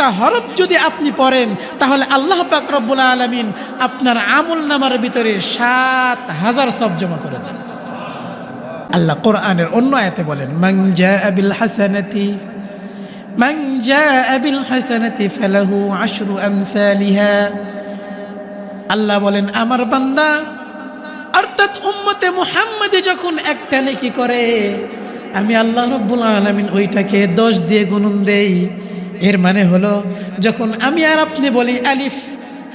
একটা হরফ যদি আপনি পড়েন তাহলে আল্লাহ পাক রব্বুল আলামিন আপনার আমলনামার ভিতরে ৭,০০০ সওয়াব জমা করে দেন। আল্লাহ কোরআনের অন্য আয়াতে বলেন, মান জাআ বিল হাসানাতি ফালাহু আশরু আমসালিহা। আল্লাহ বলেন, আমার বান্দা অর্থাৎ উম্মতে মুহাম্মদী যখন একটা নেকি করে আমি আল্লাহ রাব্বুল আলামিন ওইটাকে 10 দিয়ে গুণন দেই। এর মানে হলো যখন আমি আর আপনি বলি আলিফ,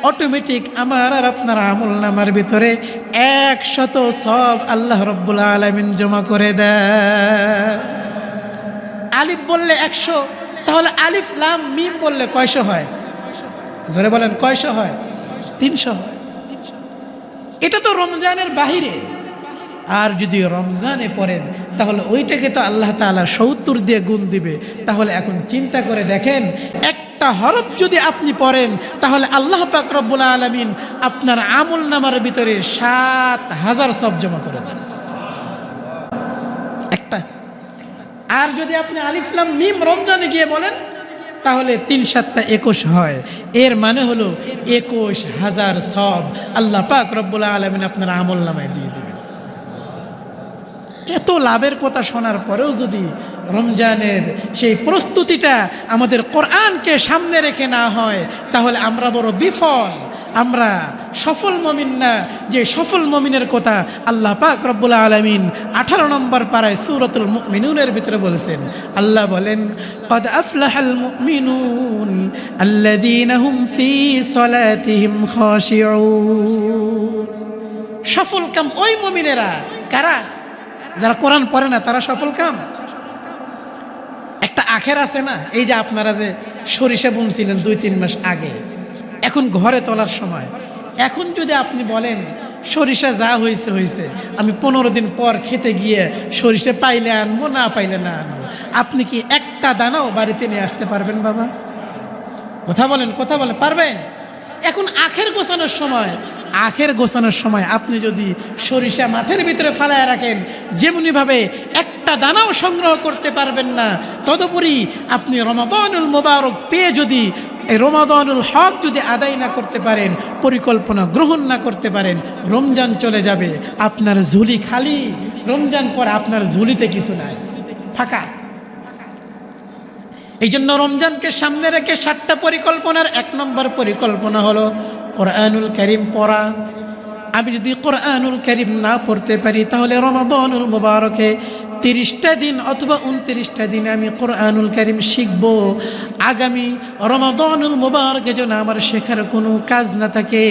অটোমেটিক আমার আর আপনার আমলনামার ভিতরে 100 সওয়াব আল্লাহ রাব্বুল আলামিন জমা করে দেয়। আলিফ বললে 100, তাহলে আলিফ লাম মিম বললে কয়শো হয়? জোরে বলেন, কয়শো হয়? 300 হয়। এটা তো রমজানের বাহিরে। আর যদি রমজানে পড়েন তাহলে ওইটাকে তো আল্লাহ তাআলা 70 দিয়ে গুণ দিবে। তাহলে এখন চিন্তা করে দেখেন, একটা হরফ যদি আপনি পড়েন তাহলে আল্লাহ পাক রব্বুল আলামিন আপনার আমলনামার ভিতরে ৭,০০০ সওয়াব জমা করে দেন একটা। আর যদি আপনি আলিফ লাম মিম রমজানে গিয়ে বলেন তাহলে ৩ × ৭ = ২১ হয়। এর মানে হলো ২১,০০০ সওয়াব আল্লাহ পাক রব্বুল আলামিন আপনার আমলনামায় দিয়ে দিবেন। এত লাভের কথা শোনার পরেও যদি রমজানের সেই প্রস্তুতিটা আমাদের কোরআনকে সামনে রেখে না হয় তাহলে আমরা বড় বিফল, আমরা সফল মুমিন না। যে সফল মুমিনের কথা আল্লাহ পাক রব্বুল আলামিন 18 নম্বর পারায় সূরাতুল মুমিনুনের ভিতরে বলেছেন। আল্লাহ বলেন, ক্বাদ আফলাহাল মুমিনুন আল্লাযীনা হুম ফী সালাতিহিম খাশিউন। সফল কাম ওই মুমিনেরা কারা? যারা কোরআন পড়ে না, তারা সফল কাম। একটা আখের আছে না, এই যে আপনারা যে সরিষা বুনছিলেন 2-3 মাস আগে, এখন ঘরে তোলার সময়। এখন যদি আপনি বলেন সরিষা যা হয়েছে হয়েছে, আমি 15 দিন পর খেতে গিয়ে সরিষা পাইলে আনবো, না পাইলে না আনবো, আপনি কি একটা দানাও বাড়িতে নিয়ে আসতে পারবেন বাবা? কথা বলেন পারবেন? এখন আখের গোছানোর সময় আপনি যদি সরিষা মাঠের ভিতরে ফালায় রাখেন, যেমনিভাবে একটা দানাও সংগ্রহ করতে পারবেন না, তদুপরি আপনি রমাদানুল মুবারক পেয়ে যদি এই রমাদানুল হক যদি আদায় না করতে পারেন, পরিকল্পনা গ্রহণ না করতে পারেন, রমজান চলে যাবে, আপনার ঝুলি খালি। রমজান পর আপনার ঝুলিতে কিছু নাই, ফাঁকা। এই জন্য রমজানকে সামনে রেখে 7টা পরিকল্পনার 1 নম্বর পরিকল্পনা হলো কোরআনুল কারীম পড়া। আমি যদি কোরআনুল কারীম না পড়তে পারি তাহলে রমাদানুল মুবারকে 30টা দিন অথবা 29টা দিন আমি কোরআনুল কারীম শিখব। আগামী রমাদানুল মুবারকে যেন আমার শেখার কোনো কাজ না থাকে,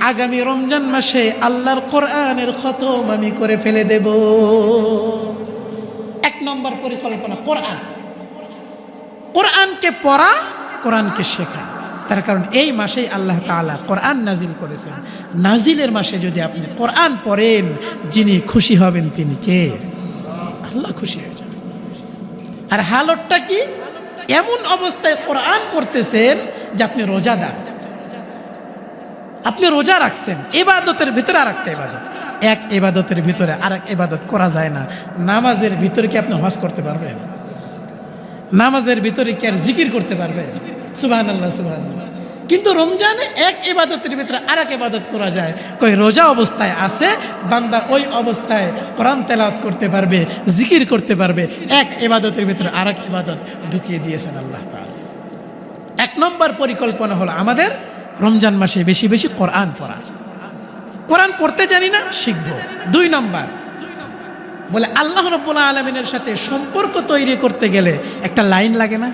আগামী রমজান মাসে আল্লাহর কোরআনের খতম আমি করে ফেলে দেব। 1 নম্বর পরিকল্পনা কোরআনকে পড়া, কোরআনকে শেখা। তার কারণ এই মাসেই আল্লাহ তাআলা কোরআন নাজিল করেছেন। নাজিলের মাসে যদি আপনি কোরআন পড়েন, যিনি খুশি হবেন তিনি কে? আল্লাহ খুশি হয়ে যাবেন। আর হালতটা কি? এমন অবস্থায় কোরআন পড়তেছেন যে আপনি রোজাদার, আপনি রোজা রাখছেন। ইবাদতের ভিতরে আরেকটা ইবাদত, এক ইবাদতের ভিতরে আরেক ইবাদত করা যায় না। নামাজের ভিতরে কি আপনি হজ করতে পারবেন? নামাজের ভিতরে কি আর জিকির করতে পারবে? সুবহানাল্লাহ সুবহানাল্লাহ। কিন্তু রমজানে এক ইবাদতের ভিতরে আরেক ইবাদত করা যায়। কই রোজা অবস্থায় আছে বান্দা ওই অবস্থায় কোরআন তেলাওয়াত করতে পারবে, জিকির করতে পারবে। এক ইবাদতের ভিতরে আরেক ইবাদত ঢুকিয়ে দিয়েছেন আল্লাহ তাআলা। 1 নম্বর পরিকল্পনা হলো আমাদের রমজান মাসে বেশি বেশি কোরআন পড়া। কোরআন পড়তে জানি না, শিখব। 2 নম্বর বলে আল্লাহ রাব্বুল আলামিনের সাথে সম্পর্ক তৈরি করতে গেলে একটা লাইন লাগে না?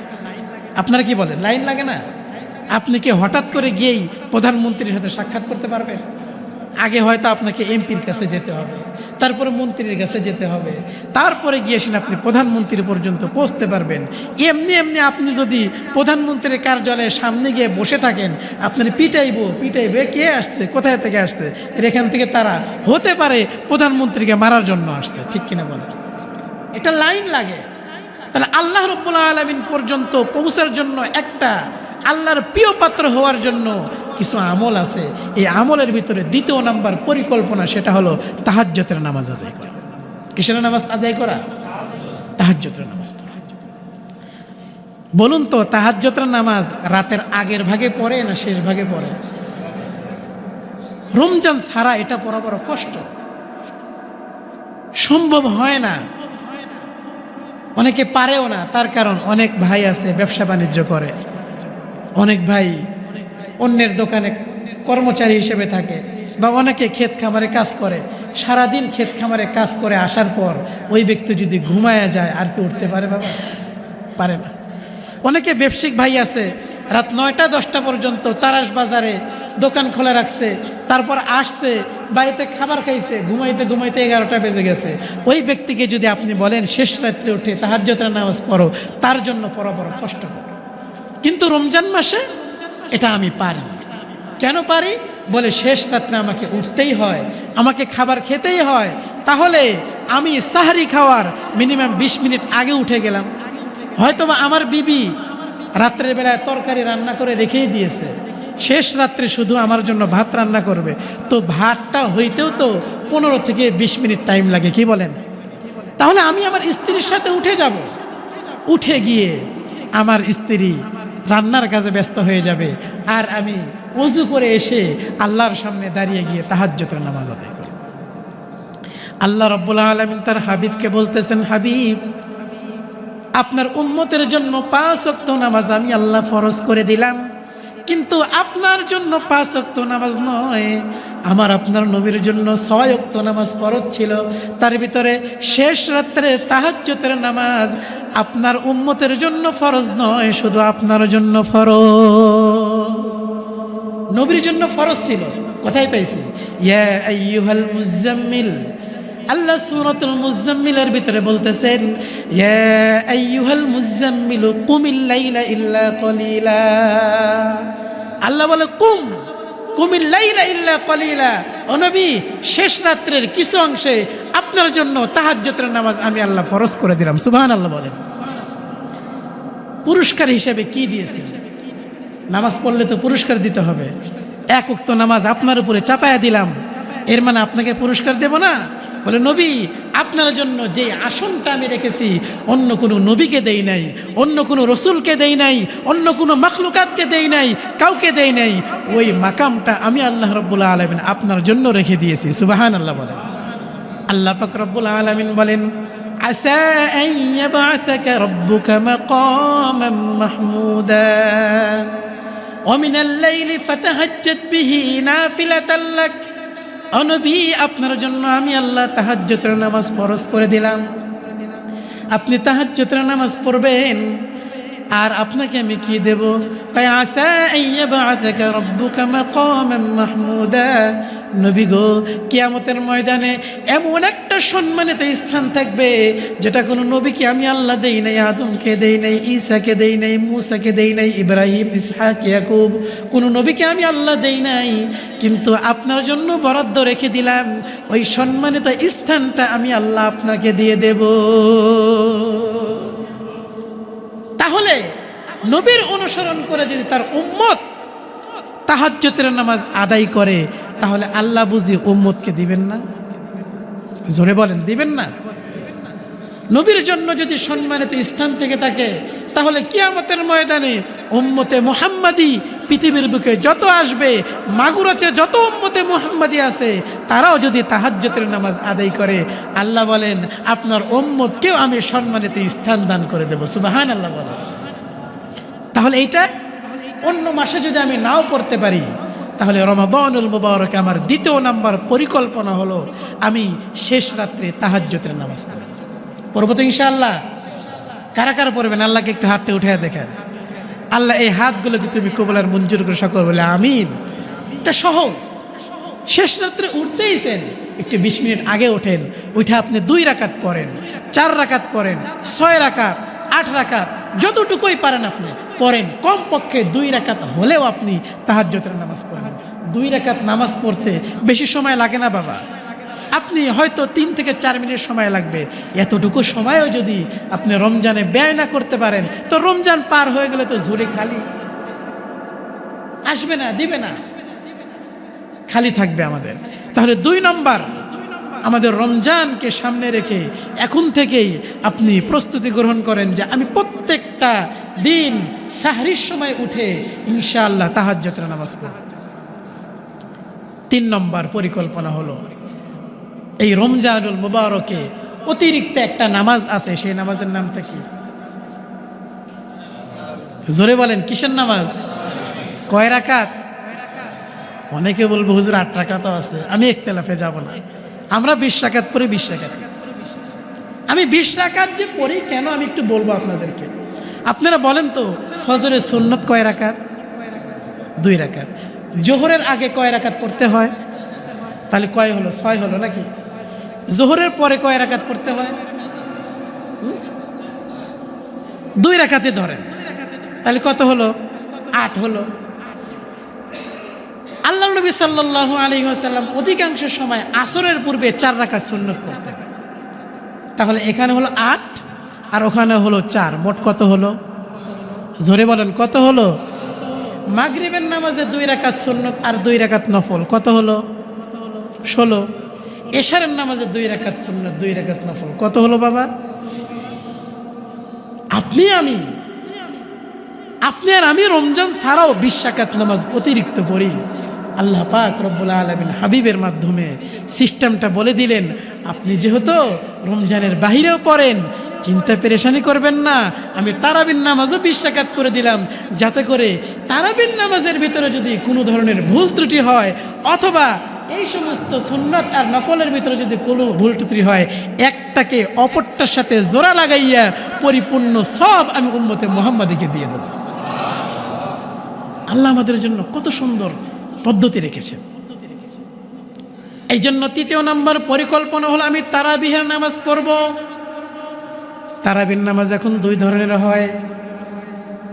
আপনারা কি বলেন, লাইন লাগে না? আপনি কি হঠাৎ করে গিয়েই প্রধানমন্ত্রীর সাথে সাক্ষাৎ করতে পারবেন? আগে হয়তো আপনাকে এমপির কাছে যেতে হবে, তারপরে মন্ত্রীর কাছে যেতে হবে, তারপরে গিয়েছেন আপনি প্রধানমন্ত্রী পর্যন্ত পৌঁছতে পারবেন। এমনি আপনি যদি প্রধানমন্ত্রীর কার্যালয়ের সামনে গিয়ে বসে থাকেন, আপনার পিটাইবে কে আসছে, কোথায় থেকে আসছে, এখান থেকে তারা হতে পারে প্রধানমন্ত্রীকে মারার জন্য আসছে, ঠিক কিনা বলেন? একটা লাইন লাগে। তাহলে আল্লাহ রাব্বুল আলামিন পর্যন্ত পৌঁছার জন্য, একটা আল্লাহর প্রিয় পাত্র হওয়ার জন্য কিছু আমল আছে। এই আমলের ভিতরে 2 নম্বর পরিকল্পনা, সেটা হলো তাহাজ্জুদের নামাজ আদায় করা। কিসের নামাজ আদায় করা? তাহাজ্জুদের নামাজ পড়া। বলুন তো তাহাজ্জুদের নামাজ রাতের আগের ভাগে পড়ে না শেষ ভাগে পড়ে? রমজান ছাড়া এটা পড়া বড় কষ্ট, সম্ভব হয় না, অনেকে পারেও না। তার কারণ অনেক ভাই আছে ব্যবসা বাণিজ্য করে, অনেক ভাই অন্যের দোকানে কর্মচারী হিসেবে থাকে, বা অনেকে ক্ষেত খামারে কাজ করে। সারাদিন ক্ষেত খামারে কাজ করে আসার পর ওই ব্যক্তি যদি ঘুমায়া যায় আর কি উঠতে পারে? বাবা, পারে না। অনেকে ব্যবসায়িক ভাই আছে, রাত 9টা 10টা পর্যন্ত তারাস বাজারে দোকান খোলা রাখছে, তারপর আসছে বাড়িতে খাবার খাইছে, ঘুমাইতে ঘুমাইতে 11টা বেজে গেছে। ওই ব্যক্তিকে যদি আপনি বলেন শেষ রাত্রে উঠে তাহাজ্জুদের নামাজ পড়ো, তার জন্য পড়া বড় কষ্টকর। কিন্তু রমজান মাসে এটা আমি পারি। কেন পারি? বলে শেষ রাত্রে আমাকে উঠতেই হয়, আমাকে খাবার খেতেই হয়। তাহলে আমি সাহরি খাওয়ার মিনিমাম 20 মিনিট আগে উঠে গেলাম। হয়তোবা আমার বিবি রাত্রের বেলায় তরকারি রান্না করে রেখেই দিয়েছে, শেষ রাত্রে শুধু আমার জন্য ভাত রান্না করবে, তো ভাতটা হইতেও তো 15 থেকে 20 মিনিট টাইম লাগে, কি বলেন? তাহলে আমি আমার স্ত্রীর সাথে উঠে যাব, উঠে গিয়ে আমার স্ত্রী রান্নার কাজে ব্যস্ত হয়ে যাবে, আর আমি ওযু করে এসে আল্লাহর সামনে দাঁড়িয়ে গিয়ে তাহাজ্জুদের নামাজ আদায় করি। আল্লাহ রাব্বুল আলামিন তার হাবিবকে বলতেছেন, হাবিব, আপনার উম্মতের জন্য 5 ওয়াক্ত নামাজ আমি আল্লাহ ফরজ করে দিলাম, কিন্তু আপনার জন্য 5 ওয়াক্ত নামাজ নয়, আমার আপনার নবীর জন্য 6 ওয়াক্ত নামাজ ফরজ ছিল। তার ভিতরে শেষ রাত্রে তাহাজ্জুদের নামাজ আপনার উম্মতের জন্য ফরজ নয়, শুধু আপনার জন্য ফরজ। নবীর জন্য ফরজ ছিল। কোথায় পাইছি? ইয়া আইয়ুহাল মুজাম্মিল, আল্লাহ সূরাতুল মুজাম্মিলের ভিতরে বলতেছেন, ইয়া আইয়ুহাল মুজাম্মিল কুমিল লাইলা ইল্লা কলিলা। আল্লাহ বলে কুমিল লাইলা ইল্লা কলিলা, ও নবী শেষ রাত্রের কিছু অংশে আপনার জন্য তাহাজ্জুদের নামাজ আমি আল্লাহ ফরজ করে দিলাম। সুবহানাল্লাহ বলেন। পুরস্কার হিসেবে কি দিয়েছে? নামাজ পড়লে তো পুরস্কার দিতে হবে। 1 ওয়াক্ত নামাজ আপনার উপরে চাপায়া দিলাম, এর মানে আপনাকে পুরস্কার দেব না? বলে নবী, আপনার জন্য যে আসনটা আমি রেখেছি অন্য কোনো নবীকে দেই নাই, অন্য কোনো রসুলকে দেই নাই, অন্য কোনো মাখলুকাতকে দেই নাই, কাউকে দেই নাই। ওই মাকামটা আমি আল্লাহ রাব্বুল আলামিন আপনার জন্য রেখে দিয়েছি। সুবহানাল্লাহ বলেন। আল্লাহ পাক রব্বুল আলামিন বলেন, আসা আন ইয়াবআসাকা রাব্বুকা মাকামান মাহমুদা ওয়া মিনাল লাইলি ফাতাহাজ্জাদ বিহি নাফিলাতাল লাক। ও নবী, আপনার জন্য আমি আল্লাহ তাহাজ্জুদের নামাজ ফরজ করে দিলাম, আপনি তাহাজ্জুদের নামাজ পড়বেন। আর আপনাকে আমি কি দেব? কয় আসা আইয়াবাআসাকা রাব্বুকা মাকামান মাহমুদা। নবী গো, কিয়ামতের ময়দানে এমন একটা সম্মানিত স্থান থাকবে যেটা কোনো নবীকে আমি আল্লাহ দেই নাই, আদমকে দেই নাই, ঈসাকে দেই নাই, মূসাকে দেই নাই, ইব্রাহিম, ইসহাক, ইয়াকুব, কোনো নবীকে আমি আল্লাহ দেই নাই, কিন্তু আপনার জন্য বরাদ্দ রেখে দিলাম। ওই সম্মানিত স্থানটা আমি আল্লাহ আপনাকে দিয়ে দেব। তাহলে নবীর অনুসরণ করে যদি তার উম্মত তাহাজ্জুদের নামাজ আদায় করে, তাহলে আল্লাহ বুঝি উম্মতকে দিবেন না? জোরে বলেন, দিবেন না? নবীর জন্য যদি সম্মানিত স্থান থেকে থাকে, তাহলে কিয়ামতের ময়দানে উম্মতে মুহাম্মাদি পৃথিবীর বুকে যত আসবে, মাগুরাতে যত উম্মতে মুহাম্মাদি আছে, তারাও যদি তাহাজ্জুদের নামাজ আদায় করে, আল্লাহ বলেন আপনার উম্মতকেও আমি সম্মানিত স্থান দান করে দেব। সুবহানাল্লাহ বলেন। তাহলে এইটা অন্য মাসে যদি আমি নাও পড়তে পারি, তাহলে রমাদানুল মুবারক আমার 2 নাম্বার পরিকল্পনা হলো আমি শেষ রাত্রে তাহাজ্জুদের নামাজ পড়ব। পড়ব তো ইনশাআল্লাহ? কারা কারা পড়বেন? আল্লাহকে একটু হাতটা উঠে দেখেন। আল্লাহ এই হাতগুলোকে তুমি কবুল আর মঞ্জুর করে সকল বলে আমিন। এটা সহজ। শেষ রাত্রে উঠতেইছেন, একটু 20 মিনিট আগে ওঠেন, উঠে আপনি 2 রাকাত পড়েন, 4 রাকাত পড়েন, 6 রাকাত, 8 রাকাত, যতটুকুই পারেন আপনি পড়েন। কমপক্ষে 2 রাকাত হলেও আপনি তাহাজ্জুদের নামাজ পড়েন। 2 রাকাত নামাজ পড়তে বেশি সময় লাগে না বাবা। আপনি হয়তো 3 থেকে 4 মিনিট সময় লাগবে। এতটুকু সময়ও যদি আপনি রমজানে ব্যয় না করতে পারেন, তো রমজান পার হয়ে গেলে তো ঝুলি খালি আসবে না, দিবে না, খালি থাকবে আমাদের। তাহলে 2 নম্বর আমাদের রমজানকে সামনে রেখে এখন থেকেই আপনি প্রস্তুতি গ্রহণ করেন যে আমি প্রত্যেকটা দিন সাহরির সময় উঠে ইনশাআল্লাহ তাহাজ্জুদের নামাজ পড়ব। 3 নম্বর পরিকল্পনা হলো এই রমজানুল মুবারকে অতিরিক্ত একটা নামাজ আছে, সেই নামাজের নামটা কি? জোরে বলেন, কিসের নামাজ? কয় রাকাত? অনেকে বলবো হুজুর 8 রাকাতও আছে। আমি ইখতিলাফে যাব না, আমরা 20 রাকাত পড়ি। 20 রাকাত আমি 20 রাকাত যে পড়ি কেন আমি একটু বলবো আপনাদেরকে। আপনারা বলেন তো ফজরের সুন্নত কয় রাকাত? 2 রাকাত। জোহরের আগে কয় রাকাত পড়তে হয়? তাহলে কয় হলো? 6 হলো নাকি? জোহরের পরে কয় রাকাত পড়তে হয়? 2 রাকাতে ধরেন, তাহলে কত হলো? 8 হলো। আল্লাহ নবী সাল্লাল্লাহু আলাইহি ওয়াসাল্লাম অধিকাংশ সময় আসরের পূর্বে 4 রাকাত সুন্নত পড়তেন। তাহলে এখানে হলো 8 আর ওখানে হলো 4, মোট কত হলো? জোরে বলেন, কত হলো? মাগরিবের নামাজে 2 রাকাত সুন্নত আর 2 রাকাত নফল, কত হলো? 16। এশারের নামাজে 2 রাকাত সুন্নত 2 রাকাত নফল, কত হলো বাবা? আপনি আর আমি রমজান ছাড়াও 20 রাকাত নামাজ অতিরিক্ত পড়ি। আল্লাহ পাক রব্বুল আলামিন হাবিবের মাধ্যমে সিস্টেমটা বলে দিলেন, আপনি যেহেতু রমজানের বাহিরেও পড়েন, চিন্তা পেরেশানি করবেন না, আমি তারাবির নামাজও 20 রাকাত করে দিলাম, যাতে করে তারাবির নামাজের ভিতরে যদি কোনো ধরনের ভুল ত্রুটি হয় অথবা এই সমস্ত সুন্নত আর নফলের ভিতরে যদি কোনো ভুল ত্রুটি হয়, একটাকে অপরটার সাথে জোড়া লাগাইয়া পরিপূর্ণ সব আমি উম্মতে মুহাম্মাদীকে দিয়ে দেব। আল্লাহ আমাদের জন্য কত সুন্দর পদ্ধতি রেখেছেন। এই জন্য 3 নম্বর পরিকল্পনা হলো আমি তারাবিহের নামাজ পড়ব। তারাবির নামাজ এখন 2 ধরনের হয়,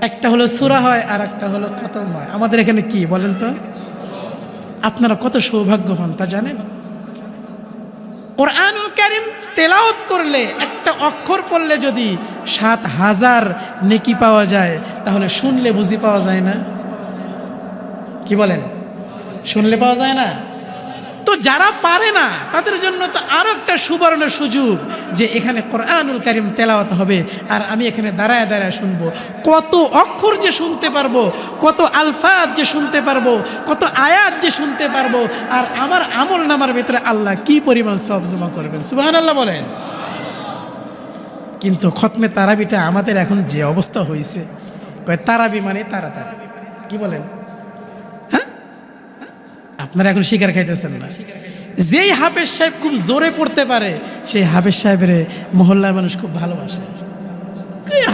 একটা হলো সূরা হয় আর একটা হলো খতম হয়। আমাদের এখানে কি বলেন তো? আপনারা কত সৌভাগ্যবান তা জানেন? কোরআনুল কারীম তেলাওয়াত করলে, একটা অক্ষর পড়লে যদি 7000 নেকি পাওয়া যায়, তাহলে শুনলে বুঝি পাওয়া যায় না? কি বলেন? শুনলে পাওয়া যায় না? তো যারা পারে না তাদের জন্য তো আরো একটা সুবর্ণ সুযোগ যে এখানে কোরআনুল কারীম তেলাওয়াত হবে আর আমি এখানে দাঁড়ায় দাঁড়ায় শুনবো। কত অক্ষর যে শুনতে পারবো, কত আলফাজ যে শুনতে পারবো, কত আয়াত যে শুনতে পারবো, আর আমার আমল নামার ভিতরে আল্লাহ কি পরিমাণ সওয়াব জমা করবেন, সুবহানাল্লাহ বলেন। কিন্তু খতমে তারাবিটা আমাদের এখন যে অবস্থা হয়েছে, কয় তারাবি মানে তাড়াতাড়ি, কি বলেন? আপনারা এখন শিকার খাইতেছেন না। যেই হাফেজ সাহেব খুব জোরে পড়তে পারে, সেই হাফেজ সাহেবের মহল্লার মানুষ খুব ভালোবাসে।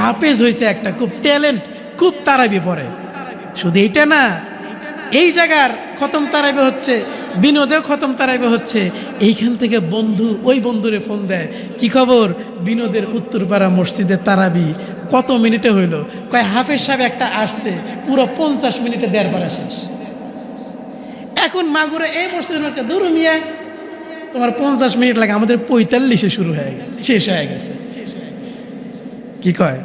হাফেজ হয়েছে একটা, খুব ট্যালেন্ট, খুব তারাবি পড়ে। শুধু এইটা না, এই জায়গার খতম তারাবি হচ্ছে, বিনোদেও খতম তারাবি হচ্ছে। এইখান থেকে বন্ধু ওই বন্ধুরে ফোন দেয়, কি খবর? বিনোদের উত্তরপাড়া মসজিদের তারাবি কত মিনিটে হইল? কয় হাফেজ সাহেব একটা আসছে, পুরো 50 মিনিটে 1.5 পারা শেষ। এখন মাগুরে এই মসজিদের দূর মিয়া, তোমার 50 মিনিট লাগে, আমাদের 45-এ শুরু হয়ে গেছে, শেষ হয়ে গেছে। কি কয়?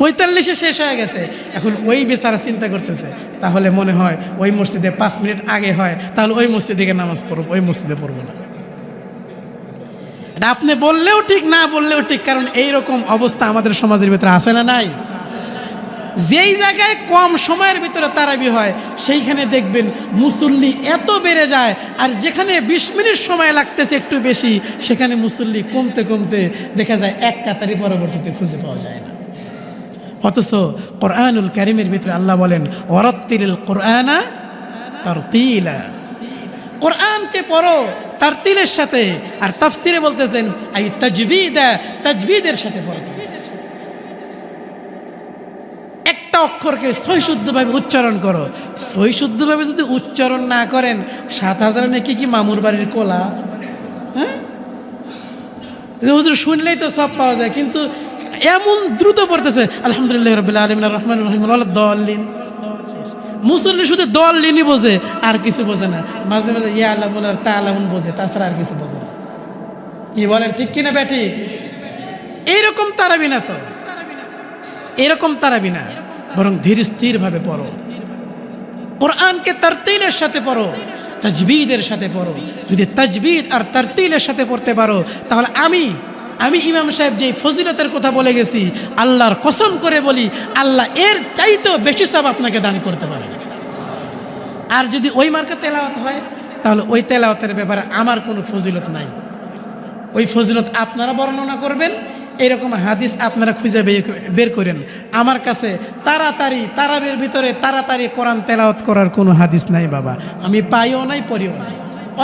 45-এ শেষ হয়ে গেছে। এখন ওই বেচারা চিন্তা করতেছে, তাহলে মনে হয় ওই মসজিদে 5 মিনিট আগে হয়, তাহলে ওই মসজিদে গিয়ে নামাজ পড়ব, ওই মসজিদে পড়বো না। এটা আপনি বললেও ঠিক, না বললেও ঠিক, কারণ এইরকম অবস্থা আমাদের সমাজের ভিতরে আছে না নাই? যেই জায়গায় কম সময়ের ভিতরে তারাবি হয় সেইখানে দেখবেন মুসল্লি এত বেড়ে যায়, আর যেখানে 20 মিনিট সময় লাগতেছে একটু বেশি, সেখানে মুসল্লি কমতে কমতে দেখা যায় 1 কাতারি পরবর্তীতে খুঁজে পাওয়া যায় না। অথচ কোরআনুল কারীমের ভিতরে আল্লাহ বলেন, ওয়ারাত্তিলিল কোরআনা তারতিলা, কোরআনকে পড়ো তারতিলের সাথে। আর তাফসিরে বলতেছেন আই তাজবিদা, তাজবিদের সাথে পড়ো। একটা অক্ষরকে সহিশুদ্ধভাবে উচ্চারণ করো। সহিশুদ্ধভাবে যদি উচ্চারণ না করেন, 7000 নাকি কি মামুর বাড়ির কোলা? হ্যাঁ, হুজুর শুনলেই তো সব পাওয়া যায়, কিন্তু এমন দ্রুত পড়তেছে আলহামদুলিল্লাহ রাব্বিল আলামিন আর রহমানির রহিম ওয়ালাদ দাল্লিন। মুসল্লি শুধু দল্লিনই বোঝে, আর কিছু বোঝে না। মাঝে মাঝে ইয়া আলামুন আর তাআলামুন বোঝে, তাছাড়া আর কিছু বোঝে না। কি বলেন, ঠিক কিনা ব্যাটি? এইরকম তারাবি না তো, এরকম তারাবি না, বরং ধীর স্থির ভাবে পড়ো। কোরআনকে তারতিলের সাথে পড়ো, তাজবিদের সাথে পড়ো। যদি তাজবিদ আর তারতিলের সাথে পড়তে পারো, তাহলে আমি ইমাম সাহেব যে ফজিলতের কথা বলে গেছি, আল্লাহর কসম করে বলি, আল্লাহ এর চাইতেও বেশি সওয়াব আপনাকে দান করতে পারে। আর যদি ওই মার্কা তেলাওয়াত হয়, তাহলে ওই তেলাওয়াতের ব্যাপারে আমার কোনো ফজিলত নাই। ওই ফজিলত আপনারা বর্ণনা করবেন, এরকম হাদিস আপনারা খুঁজে বের করেন। আমার কাছে তারাবির ভিতরে তাড়াতাড়ি কোরআন তেলাওয়াত করার কোনো হাদিস নাই বাবা, আমি পাইও নাই, পড়িও নাই।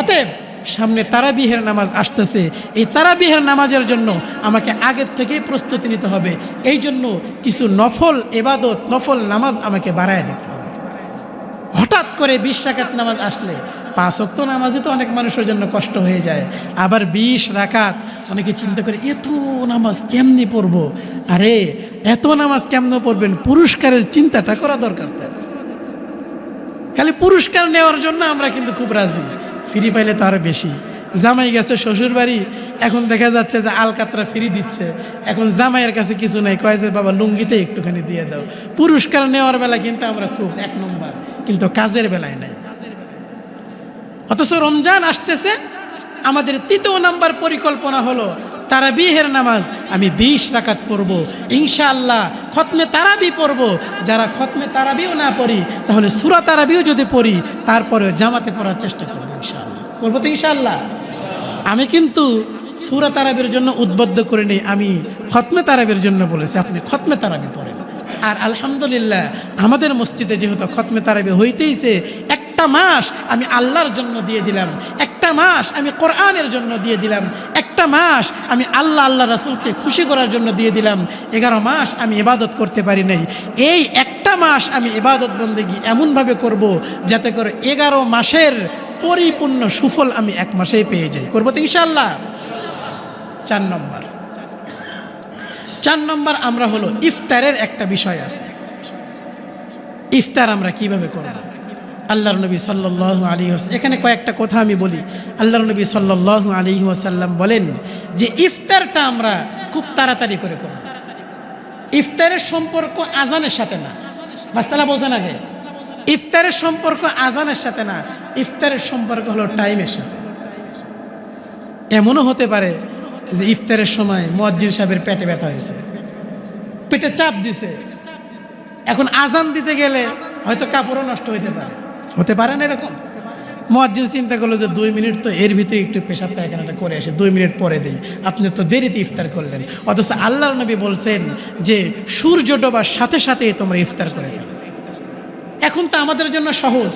অতএব সামনে তারাবিহের নামাজ আসতেছে, এই তারাবিহের নামাজের জন্য আমাকে আগের থেকেই প্রস্তুতি নিতে হবে। এই জন্য কিছু নফল ইবাদত, নফল নামাজ আমাকে বাড়ায় দিতে হবে। হঠাৎ করে 20 রাকাত নামাজ আসলে, 5 ওয়াক্ত নামাজই তো অনেক মানুষের জন্য কষ্ট হয়ে যায়, আবার 20 রাকাত, অনেকে চিন্তা করে এত নামাজ কেমনি পড়বো। আরে এত নামাজ কেমনে পড়বেন, পুরস্কারের চিন্তাটা করা দরকার। খালি পুরস্কার নেওয়ার জন্য আমরা কিন্তু খুব রাজি, ফ্রি পাইলে তো আরো বেশি। জামাই গেছে শ্বশুর বাড়ি, এখন দেখা যাচ্ছে যে আলকাতরা ফ্রি দিচ্ছে, এখন জামাইয়ের কাছে কিছু নাই, কয় যে বাবা লুঙ্গিতে একটুখানি দিয়ে দাও। পুরস্কার নেওয়ার বেলা কিন্তু আমরা খুব 1 নম্বর, কিন্তু কাজের বেলায় নাই। অথচ রমজান আসতেছে, আমাদের 3য় নাম্বার পরিকল্পনা হলো তারাবিহের নামাজ আমি 20 রাকাত পড়বো ইনশাআল্লাহ। খতমে তারাবি পড়বো, যারা খতমে তারাবিও না পড়ি, তাহলে সূরা তারাবিও যদি পড়ি, তারপরেও জামাতে পড়ার চেষ্টা করবো ইনশাআল্লাহ। করবো তো ইনশাআল্লাহ। আমি কিন্তু সূরা তারাবির জন্য উদ্বুদ্ধ করে নেই, আমি খতমে তারাবির জন্য বলেছি আপনি খতমে তারাবি পড়েন। আর আলহামদুলিল্লাহ আমাদের মসজিদে যেহেতু খতমে তারাবি হইতেইছে, একটা মাস আমি আল্লাহর জন্য দিয়ে দিলাম, একটা মাস আমি কোরআনের জন্য দিয়ে দিলাম, একটা মাস আমি আল্লাহ রাসূলকে খুশি করার জন্য দিয়ে দিলাম। 11 মাস আমি ইবাদত করতে পারি নাই, এই একটা মাস আমি ইবাদত বন্দেগী এমনভাবে করব যাতে করে 11 মাসের পরিপূর্ণ সুফল আমি 1 মাসেই পেয়ে যাই। করবো তো ইনশাআল্লাহ। 4 নম্বর আমরা হলো ইফতারের একটা বিষয় আছে। ইফতার আমরা কিভাবে করব? আল্লাহর নবী সাল্লাল্লাহু আলাইহি ওয়াসাল্লাম, এখানে কয়েকটা কথা আমি বলি। আল্লাহর নবী সাল্লাল্লাহু আলাইহি ওয়াসাল্লাম বলেন যে ইফতারটা আমরা খুব তাড়াতাড়ি করে করব। ইফতারের সম্পর্ক আজানের সাথে না, মাসআলা বোঝেন আগে। ইফতারের সম্পর্ক আজানের সাথে না, ইফতারের সম্পর্ক হলো টাইমের সাথে। এমনও হতে পারে যে ইফতারের সময় মুয়াজ্জিন সাহেবের পেটে ব্যথা হয়েছে, পেটে চাপ দিছে, এখন আজান দিতে গেলে হয়তো কাপড়ও নষ্ট হতে পারে না এরকম। মুয়াজ্জিন চিন্তা করলো যে 2 মিনিট তো এর ভিতরে একটু পেশাব পায়খানাটা করে আসে, 2 মিনিট পরে দেই, আপনি তো দেরিতে ইফতার করলেন। অথচ আল্লাহর নবী বলছেন যে সূর্য ডোবার সাথে সাথে তোমরা ইফতার করে ফেলো। এখন তো আমাদের জন্য সহজ,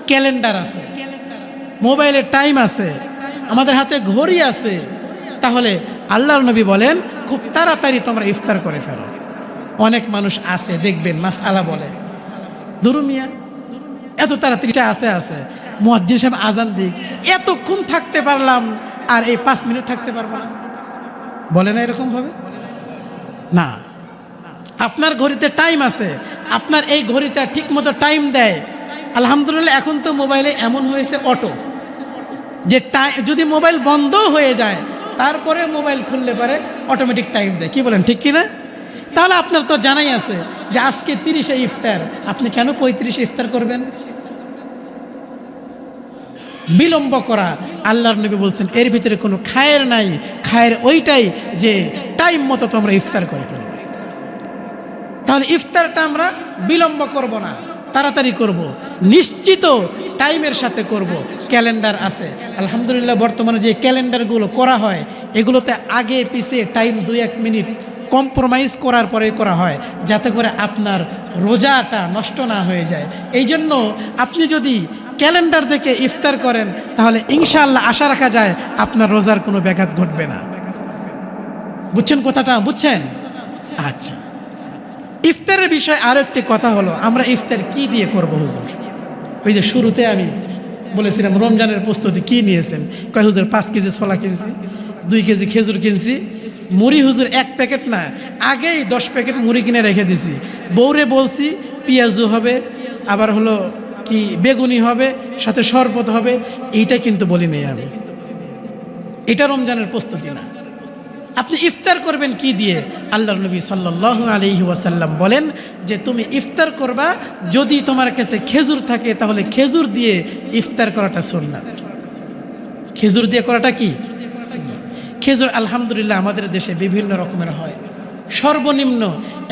ক্যালেন্ডার আছে, মোবাইলে টাইম আছে, আমাদের হাতে ঘড়ি আছে, তাহলে আল্লাহর নবী বলেন খুব তাড়াতাড়ি তোমরা ইফতার করে ফেলো। অনেক মানুষ আছে দেখবেন মাসআলা বলে, দুরুমিয়া এত তাড়াতাড়ি আছে মুয়াজ্জিন সাহেব আজান দিক, এতক্ষণ থাকতে পারলাম আর এই 5 মিনিট থাকতে পারবো না, বলে না এরকম ভাবে না। আপনার ঘড়িতে টাইম আছে, আপনার এই ঘড়িটা ঠিক মতো টাইম দেয়। আলহামদুলিল্লাহ এখন তো মোবাইলে এমন হয়েছে অটো, যে যদি মোবাইল বন্ধ হয়ে যায় তারপরে মোবাইল খুললে পারে অটোমেটিক টাইম দেয়। কি বলেন, ঠিক কিনা? তাহলে আপনার তো জানাই আছে যে আজকে 30-এ ইফতার, আপনি কেন 35-এ ইফতার করবেন? বিলম্ব করা, আল্লাহর নবী বলছেন এর ভিতরে কোনো খায়ের নাই, খায়ের ওইটাই যে টাইম মতো তোমরা ইফতার করে ফেলো। তাহলে ইফতারটা আমরা বিলম্ব করব না, তাড়াতাড়ি করব, নিশ্চিত টাইমের সাথে করব। ক্যালেন্ডার আছে আলহামদুলিল্লাহ, বর্তমানে যে ক্যালেন্ডারগুলো করা হয় এগুলোতে আগে পিছিয়ে টাইম 2-1 মিনিট কম্প্রোমাইজ করার পরে করা হয়, যাতে করে আপনার রোজাটা নষ্ট না হয়ে যায়। এই জন্য আপনি যদি ক্যালেন্ডার দেখে ইফতার করেন তাহলে ইনশাআল্লাহ আশা রাখা যায় আপনার রোজার কোনো ব্যাঘাত ঘটবে না। বুঝছেন কথাটা? বুঝছেন? আচ্ছা, ইফতারের বিষয়ে আরো একটি কথা হলো, আমরা ইফতার কি দিয়ে করব হুজুর? ওই যে শুরুতে আমি বলেছিলাম রমজানের প্রস্তুতি কি নিয়েছেন? কয় হুজুর 5 কেজি ছোলা কিনছি, 2 কেজি খেজুর কিনছি, মুড়ি হুজুর 1 প্যাকেট না, আগেই 10 প্যাকেট মুড়ি কিনে রেখে দিছি। বউরে বলছি পেঁয়াজু হবে, আবার হলো কি বেগুনি হবে, সাথে শরবত হবে, এইটা কিন্তু বলি নেই আমি। এটা রমজানের প্রস্তুতি না। আপনি ইফতার করবেন কি দিয়ে? আল্লাহর নবী সাল্লাল্লাহু আলাইহি ওয়াসাল্লাম বলেন যে তুমি ইফতার করবা, যদি তোমার কাছে খেজুর থাকে তাহলে খেজুর দিয়ে ইফতার করাটা সুন্নাত। খেজুর দিয়ে করাটা কি? খেজুর আলহামদুলিল্লাহ আমাদের দেশে বিভিন্ন রকমের হয়। সর্বনিম্ন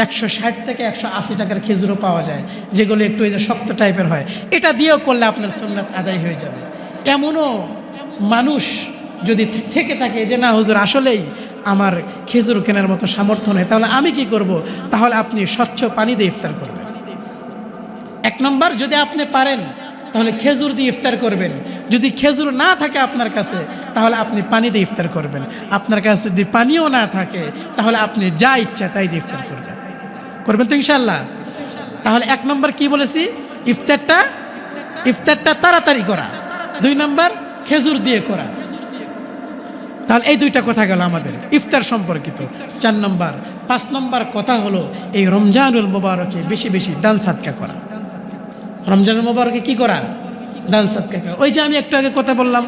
160 থেকে 180 টাকার খেজুরও পাওয়া যায়, যেগুলো একটু এই যে শক্ত টাইপের হয়। এটা দিয়েও করলে আপনার সুন্নাত আদায় হয়ে যাবে। এমনও মানুষ যদি থেকে থাকে যে না হুজুর আসলেই আমার খেজুর কেনার মতো সামর্থ্য নেই, তাহলে আমি কি করব? তাহলে আপনি স্বচ্ছ পানি দিয়ে ইফতার করবেন। 1 নম্বর, যদি আপনি পারেন তাহলে খেজুর দিয়ে ইফতার করবেন। যদি খেজুর না থাকে আপনার কাছে তাহলে আপনি পানি দিয়ে ইফতার করবেন। আপনার কাছে যদি পানিও না থাকে তাহলে আপনি যা ইচ্ছা তাই দিয়ে ইফতার করবেন। করবেন তো ইনশাআল্লাহ? তাহলে 1 নম্বর কি বলেছি? ইফতারটা তাড়াতাড়ি করা। 2 নম্বর খেজুর দিয়ে করা। তাহলে এই 2টা কথা গেল আমাদের ইফতার সম্পর্কিত। 4 নম্বর 5 নম্বর কথা হলো এই রমজানুল মুবারকে বেশি বেশি দান সাদকা করা। রমজানুল মুবারকে কি করা? দান সাদকা করা। ওই যে আমি একটু আগে কথা বললাম,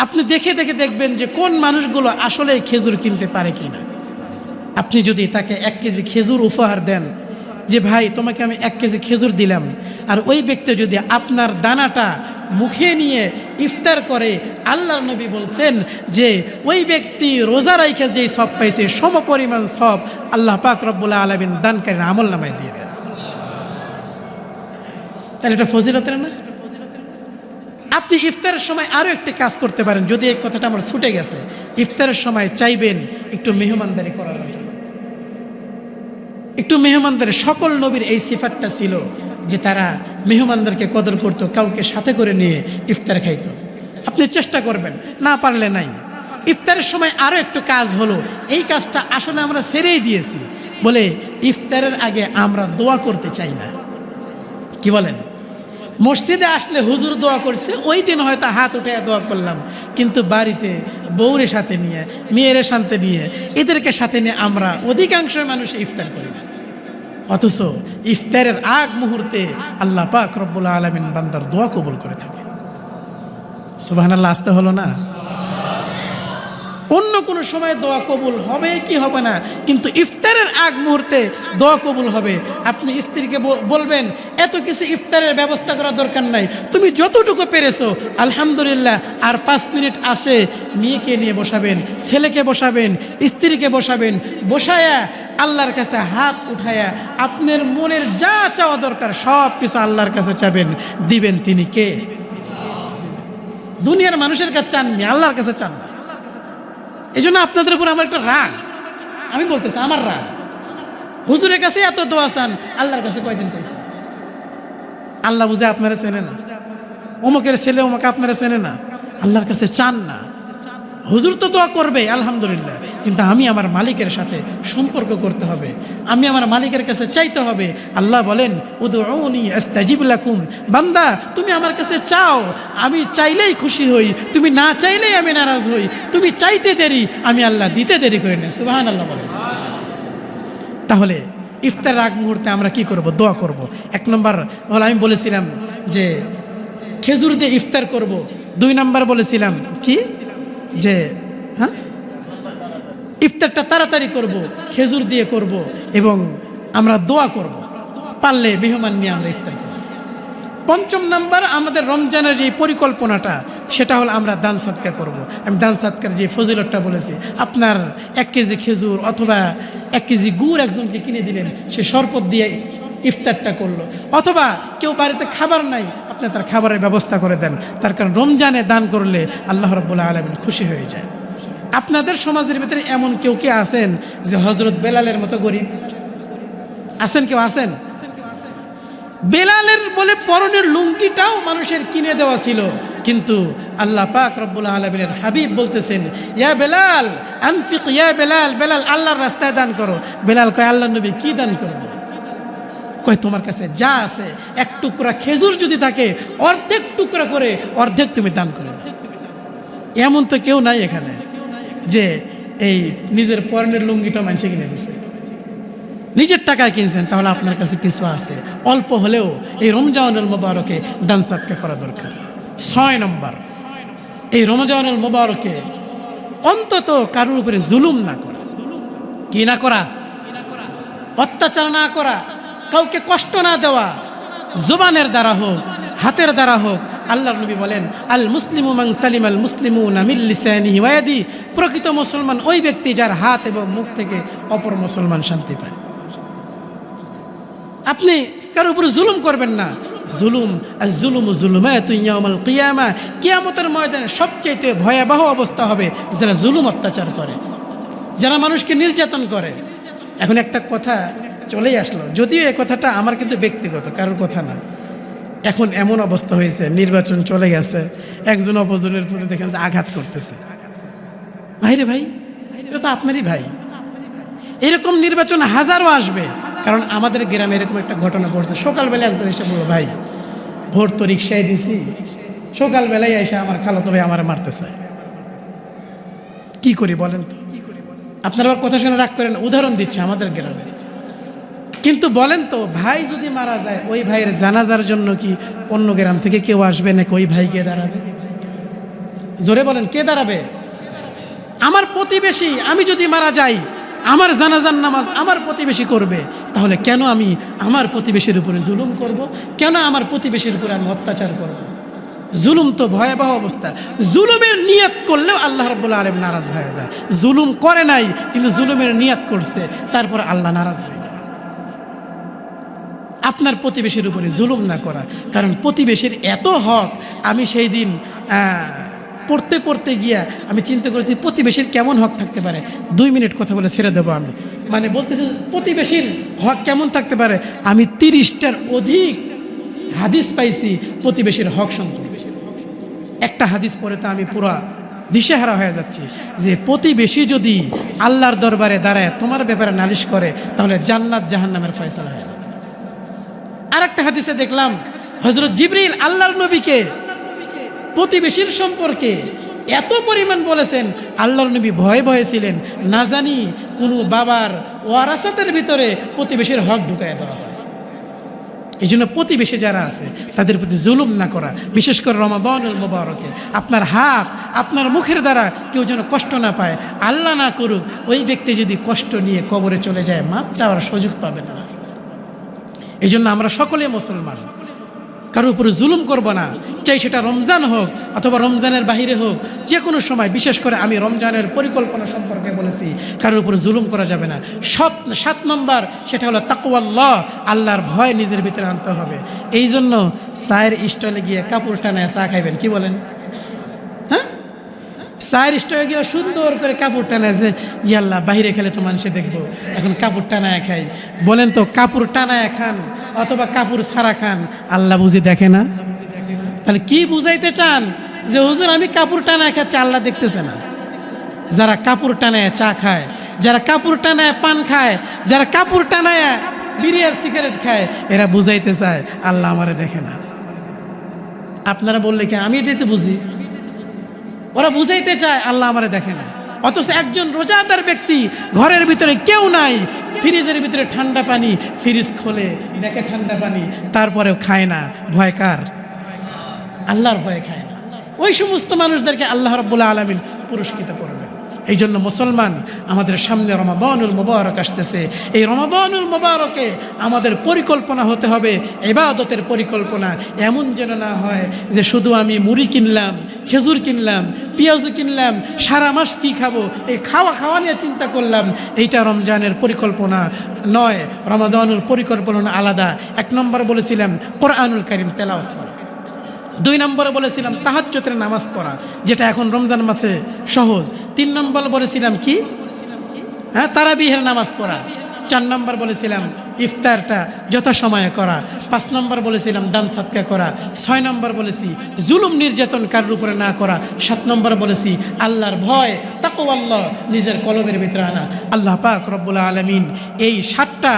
আপনি দেখে দেখে দেখবেন যে কোন মানুষগুলো আসলে খেজুর কিনতে পারে কিনা। আপনি যদি তাকে 1 কেজি খেজুর উপহার দেন, যে ভাই তোমাকে আমি 1 কেজি খেজুর দিলাম, আর ওই ব্যক্তি যদি আপনার দানাটা মুখে নিয়ে ইফতার করে, আল্লাহর নবী বলছেন যে ওই ব্যক্তি রোজা রাইখে যেই সব পাইছে সমপরিমাণ সব আল্লাহ পাক রব্বুল আলামিন দানকারীর আমল নামায় দিয়ে দেন। তাহলে এটা ফজিলতের না? আপনি ইফতারের সময় আরও একটি কাজ করতে পারেন, যদি এই কথাটা আমার ছুটে গেছে। ইফতারের সময় চাইবেন একটু মেহমানদারি করার জন্য। একটু মেহমানদারি, সকল নবীর এই সিফাতটা ছিল যে তারা মেহমানদেরকে কদর করতো, কাউকে সাথে করে নিয়ে ইফতার খাইতো। আপনি চেষ্টা করবেন, না পারলে নাই। ইফতারের সময় আরও একটু কাজ হলো, এই কাজটা আসলে আমরা ছেড়েই দিয়েছি, বলে ইফতারের আগে আমরা দোয়া করতে চাই না। কি বলেন? মসজিদে আসলে হুজুর দোয়া করছে, ওই দিন হয়তো হাত উঠে দোয়া করলাম, কিন্তু বাড়িতে বউরে সাথে নিয়ে, মেয়ের সাথে নিয়ে, এদেরকে সাথে নিয়ে আমরা অধিকাংশ মানুষ ইফতার করি না। অথচ ইফতারের আগ মুহূর্তে আল্লাহ পাক রব্বুল আলামিন বান্দার দোয়া কবুল করে থাকে। সুবহানাল্লাহ, আসতে হলো না? অন্য কোনো সময় দোয়া কবুল হবে কি হবে না, কিন্তু ইফতারের আগ মুহূর্তে দোয়া কবুল হবে। আপনি স্ত্রীকে বলবেন এত কিছু ইফতারের ব্যবস্থা করার দরকার নাই, তুমি যতটুকু পেরেছো আলহামদুলিল্লাহ। আর 5 মিনিট আসে মেয়েকে নিয়ে বসাবেন, ছেলেকে বসাবেন, স্ত্রীকে বসাবেন, বসায়া আল্লাহর কাছে হাত উঠায়া আপনার মনের যা চাওয়া দরকার সব কিছু আল্লাহর কাছে চাবেন, দিবেন তিনি কে? দুনিয়ার মানুষের কাছে চাননি, আল্লাহর কাছে চান। এই জন্য আপনাদের উপর আমার একটা রাগ, আমি বলতেছি আমার রাগ। হুজুরের কাছে এত দোয়া চান, আল্লাহর কাছে কয়দিন চাইছেন? আল্লাহ বুঝে আপনারা চেনে না, অমুকের ছেলে অমুক আপনারা চেনে না, আল্লাহর কাছে চান না। হুজুর তো দোয়া করবে আলহামদুলিল্লাহ, কিন্তু আমি আমার মালিকের সাথে সম্পর্ক করতে হবে, আমি আমার মালিকের কাছে চাইতে হবে। আল্লাহ বলেন উদউনি আস্তাজিব লাকুম, বান্দা তুমি আমার কাছে চাও, আমি চাইলেই খুশি হই, তুমি না চাইলেই আমি নারাজ হই। তুমি চাইতে দেরি, আমি আল্লাহ দিতে দেরি করি না। সুবহানাল্লাহ বলেন। তাহলে ইফতার আগ মুহূর্তে আমরা কি করব? দোয়া করব। 1 নম্বর হলো আমি বলেছিলাম যে খেজুর দিয়ে ইফতার করব। 2 নম্বর বলেছিলাম কি, যে হ্যাঁ ইফতারটা তাড়াতাড়ি করব, খেজুর দিয়ে করব, এবং আমরা দোয়া করব। পারলে মেহমান নিয়ে আমরা ইফতার করব। 5 নম্বর আমাদের রমজানের যে পরিকল্পনাটা, সেটা হলো আমরা দান সাদকা করব। আমি দান সাদকার যে ফজিলতটা বলেছি, আপনার 1 কেজি খেজুর অথবা 1 কেজি গুড় একজনকে কিনে দিলেন, সে শরবত দিয়ে ইফতারটা করলো। অথবা কেউ বাড়িতে খাবার নাই, আপনি তার খাবারের ব্যবস্থা করে দেন। তার কারণ রমজানে দান করলে আল্লাহ রাব্বুল আলামিন খুশি হয়ে যায়। আপনাদের সমাজের ভিতরে এমন কেউ কি আছেন যে হযরত বেলালের মতো গরিব আছেন? কেউ আছেন? বেলালের বলে পরনের লুঙ্গিটাও মানুষের কিনে দেওয়া ছিল, কিন্তু আল্লাহ পাক রব্বুল আলামিনের হাবিব বলতেছেন ইয়া বেলাল আনফিক, ইয়া বেলাল, বেলাল আল্লাহর রাস্তায় দান করো। বেলাল কয় আল্লাহর নবী কি দান করব? কয় তোমার কাছে যা আছে 1 টুকরা খেজুর যদি থাকে, অর্ধেক টুকরা করে অর্ধেক তুমি দান করে দাও। এমন তো কেউ নাই এখানে যে এই নিজের পরনের লুঙ্গিটা মানুষে কিনে দিছে, নিজের টাকায় কিনছেন। তাহলে আপনার কাছে কিছু আছে, অল্প হলেও এই রমজানুল মুবারকে দান সাদকা করা দরকার। 6 নম্বর, এই রমজানুল মুবারকে অন্তত কারোর উপরে জুলুম না করা। কি না করা? অত্যাচার না করা, কাউকে কষ্ট না দেওয়া, জবানের দ্বারা হোক, হাতের দ্বারা হোক। আল্লাহর নবী বলেন, আল মুসলিমু মান সালিম আল মুসলিমুনা মিন লিসানিহি ওয়া ইয়াদিহি, প্রকৃত মুসলমান ওই ব্যক্তি যার হাত এবং মুখ থেকে অপর মুসলমান শান্তি পায়। আপনি কারোর উপর জুলুম করবেন না। জুলুম আজ-জুলুমু যুলুমাতুন ইয়াউমাল কিয়ামা, কিয়ামতের ময়দানে সবচেয়ে ভয়াবহ অবস্থা হবে যারা জুলুম অত্যাচার করে, যারা মানুষকে নির্যাতন করে। এখন একটা কথা চলেই আসলো, যদিও এই কথাটা আমার কিন্তু ব্যক্তিগত, কারোর কথা না। এখন এমন অবস্থা হয়েছে, নির্বাচন চলে গেছে, একজন অপরজনের প্রতি দেখেন যে আঘাত করতেছে। ভাইরে ভাই, এটা তো আপনারই ভাই। এরকম নির্বাচন হাজারও আসবে, কারণ আমাদের গ্রামে এরকম একটা ঘটনা ঘটছে। সকালবেলা একজন এসে বলল, ভাই ভোট তো রিক্সায় দিছি, সকালবেলায় এসে আমার খালাতো ভাই আমার মারতে চায়, কি করি বলেন তো? আপনারা আবার কথা শুনে রাগ করেন, উদাহরণ দিচ্ছে আমাদের গ্রামে। কিন্তু বলেন তো, ভাই যদি মারা যায়, ওই ভাইয়ের জানাজার জন্য কি অন্য গ্রাম থেকে কেউ আসবে নাকি ওই ভাইকে দাঁড়াবে? জোরে বলেন, কে দাঁড়াবে? আমার প্রতিবেশী। আমি যদি মারা যাই, আমার জানাজার নামাজ আমার প্রতিবেশী করবে, তাহলে কেন আমি আমার প্রতিবেশীর উপরে জুলুম করব? কেন আমার প্রতিবেশীর উপরে আমি অত্যাচার করব? জুলুম তো ভয়াবহ অবস্থা। জুলুমের নিয়ত করলেও আল্লাহ রাব্বুল আলামিন নারাজ হয়ে যায়। জুলুম করে নাই, কিন্তু জুলুমের নিয়ত করছে, তারপর আল্লাহ নারাজ হয়ে যায়। আপনার প্রতিবেশীর উপরে জুলুম না করা, কারণ প্রতিবেশীর এত হক। আমি সেই দিন পড়তে পড়তে গিয়া আমি চিন্তা করেছি প্রতিবেশীর কেমন হক থাকতে পারে। 2 মিনিট কথা বলে ছেড়ে দেবো আমি। মানে বলতেছি প্রতিবেশীর হক কেমন থাকতে পারে। আমি 30টার অধিক হাদিস পাইছি প্রতিবেশীর হক সম্পর্কে। একটা হাদিস পড়ে তো আমি পুরো দিশেহারা হয়ে যাচ্ছি, যে প্রতিবেশী যদি আল্লাহর দরবারে দাঁড়ায় তোমার ব্যাপারে নালিশ করে, তাহলে জান্নাত জাহান্নামের ফয়সালা হয়। আর একটা হাদিসে দেখলাম হযরত জিবরিল আল্লাহর নবীকে প্রতিবেশীর সম্পর্কে এত পরিমাণ বলেছেন, আল্লাহর নবী ভয়ে ভয়ে ছিলেন, না জানি কোনো বাবার ওয়ারাসাতের ভিতরে প্রতিবেশীর হক ঢুকায় দেওয়া হয়। এই জন্য প্রতিবেশী যারা আছে তাদের প্রতি জুলুম না করা, বিশেষ করে রমাদানুল মুবারকে। আপনার হাত, আপনার মুখের দ্বারা কেউ যেন কষ্ট না পায়, আল্লাহ না করুক ওই ব্যক্তি যদি কষ্ট নিয়ে কবরে চলে যায়, মাপ চাওয়ার সুযোগ পাবে না। এই জন্য আমরা সকলে মুসলমান, কারোর উপরে জুলুম করব না, চাই সেটা রমজান হোক অথবা রমজানের বাহিরে হোক, যে কোনো সময়। বিশেষ করে আমি রমজানের পরিকল্পনা সম্পর্কে বলেছি, কারোর উপরে জুলুম করা যাবে না। 7 নম্বর সেটা হলো তাকওয়াল্লাহ, আল্লাহর ভয় নিজের ভিতরে আনতে হবে। এই জন্য চায়ের স্টলে গিয়ে কাপড় টানায় চা খাইবেন, কি বলেন? হ্যাঁ, চায়ের স্টলে গিয়ে সুন্দর করে কাপড় টানায়, যে ইয়াল্লাহ বাহিরে খেলে তো মানুষে দেখবো, এখন কাপড় টানায় খাই। বলেন তো, কাপড় টানায় খান অথবা কাপড় ছাড়া খান, আল্লাহ বুঝি দেখে না? তাহলে কি বুঝাইতে চান যে হুজুর আমি কাপড় টানায় খাচ্ছি, আল্লাহ দেখতেছে না? যারা কাপড় টানায় চা খায়, যারা কাপড় টানায় পান খায়, যারা কাপড় টানায় বিড়ি আর সিগারেট খায়, এরা বুঝাইতে চায় আল্লাহ আমারে দেখে না। আপনারা বললে কি আমি এটাই তো বুঝি? ওরা বুঝাইতে চায় আল্লাহ আমারে দেখে না। অথচ একজন রোজাদার ব্যক্তি, ঘরের ভিতরে কেউ নাই, ফ্রিজের ভিতরে ঠান্ডা পানি, ফ্রিজ খোলে দেখে ঠান্ডা পানি, তারপরেও খায় না। ভয় কার? আল্লাহর ভয়ে খায় না। ওই সমস্ত মানুষদেরকে আল্লাহ রাব্বুল আলামিন পুরস্কৃত করবেন। এই জন্য মুসলমান, আমাদের সামনে রমাদানুল মুবারক আসতেছে। এই রমাদানুল মুবারকে আমাদের পরিকল্পনা হতে হবে ইবাদতের পরিকল্পনা। এমন যেন না হয় যে শুধু আমি মুড়ি কিনলাম, খেজুর কিনলাম, পেঁয়াজ কিনলাম, সারা মাস কি খাবো, এই খাওয়া নিয়ে চিন্তা করলাম। এইটা রমজানের পরিকল্পনা নয়। রমাদানুল পরিকল্পনা আলাদা। 1 নম্বর বলেছিলাম কোরআনুল কারীম তেলাওয়াত করা। 2 নম্বরে বলেছিলাম তাহাজ্জুদের নামাজ পড়া, যেটা এখন রমজান মাসে সহজ। 3 নম্বর বলেছিলাম কি? তারাবিহের নামাজ পড়া। 4 নম্বর বলেছিলাম ইফতারটা যথাসময়ে করা। 5 নম্বর বলেছিলাম দান সাদকা করা। 6 নম্বর বলেছি জুলুম নির্যাতন কারোর উপরে না করা। 7 নম্বর বলেছি আল্লাহর ভয়, তাকওয়াল্লাহ নিজের কলবের ভিতরে আনা। আল্লাহ পাক রব্বুল আলামিন এই 7টা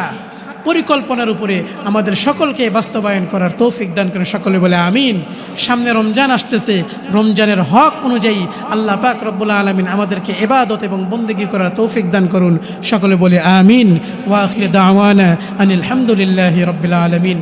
পরিকল্পনার উপরে আমাদের সকলকে বাস্তবায়ন করার তৌফিক দান করেন। সকলে বলে আমিন। সামনে রমজান আসতেছে, রমজানের হক অনুযায়ী আল্লাহ পাক রব্বুল আলামিন আমাদেরকে ইবাদত এবং বন্দেগী করার তৌফিক দান করুন। সকলে বলে আমিন। ওয়া আখির দাওয়ানা আনিল হামদুলিল্লাহি রাব্বিল আলামিন।